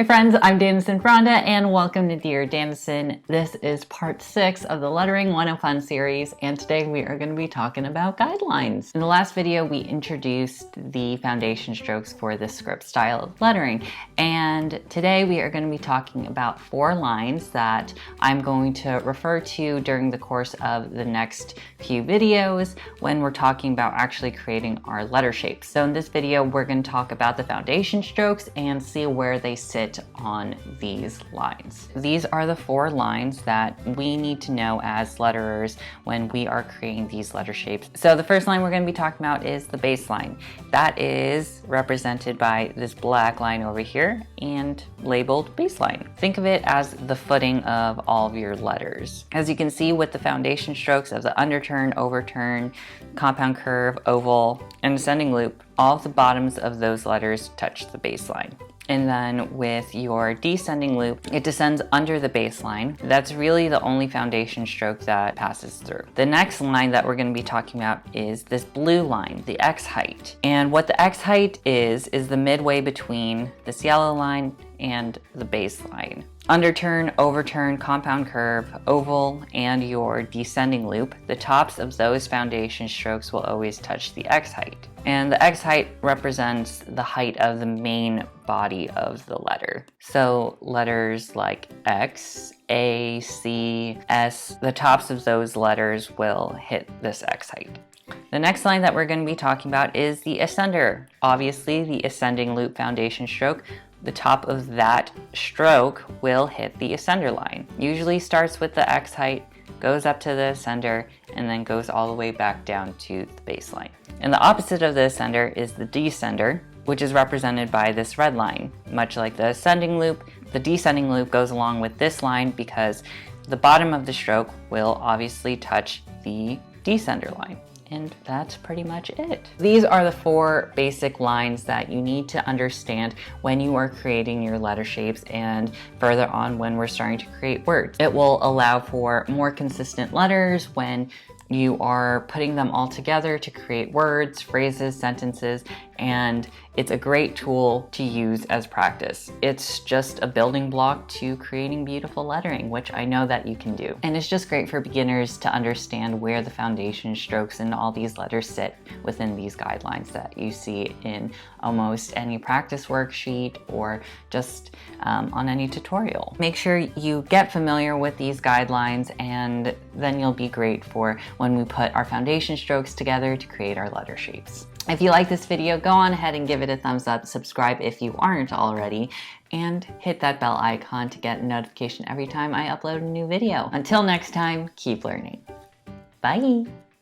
Hi friends, I'm Danison Rhonda and welcome to Dear Danison. This is part 6 of the Lettering 101 series, and today we are going to be talking about guidelines. In the last video we introduced the foundation strokes for this script style of lettering, and today we are going to be talking about 4 lines that I'm going to refer to during the course of the next few videos when we're talking about actually creating our letter shapes. So in this video we're going to talk about the foundation strokes and see where they sit on these lines. These are the 4 lines that we need to know as letterers when we are creating these letter shapes. So the first line we're going to be talking about is the baseline. That is represented by this black line over here and labeled baseline. Think of it as the footing of all of your letters. As you can see with the foundation strokes of the underturn, overturn, compound curve, oval, and ascending loop, all of the bottoms of those letters touch the baseline. And then with your descending loop, it descends under the baseline. That's really the only foundation stroke that passes through. The next line that we're going to be talking about is this blue line, the X height. And what the X height is the midway between this yellow line and the baseline. Underturn, overturn, compound curve, oval, and your descending loop, the tops of those foundation strokes will always touch the X height. And the X height represents the height of the main body of the letter. So letters like X, A, C, S, the tops of those letters will hit this X height. The next line that we're going to be talking about is the ascender. Obviously, the ascending loop foundation stroke, the top of that stroke will hit the ascender line. Usually starts with the X height, goes up to the ascender, and then goes all the way back down to the baseline. And the opposite of the ascender is the descender, which is represented by this red line. Much like the ascending loop, the descending loop goes along with this line because the bottom of the stroke will obviously touch the descender line. And that's pretty much it. These are the 4 basic lines that you need to understand when you are creating your letter shapes and further on when we're starting to create words. It will allow for more consistent letters when you are putting them all together to create words, phrases, sentences, and it's a great tool to use as practice. It's just a building block to creating beautiful lettering, which I know that you can do. And it's just great for beginners to understand where the foundation strokes and all these letters sit within these guidelines that you see in almost any practice worksheet or just on any tutorial. Make sure you get familiar with these guidelines and then you'll be great for when we put our foundation strokes together to create our letter shapes. If you like this video, go on ahead and give it a thumbs up, subscribe if you aren't already, and hit that bell icon to get a notification every time I upload a new video. Until next time, keep learning. Bye!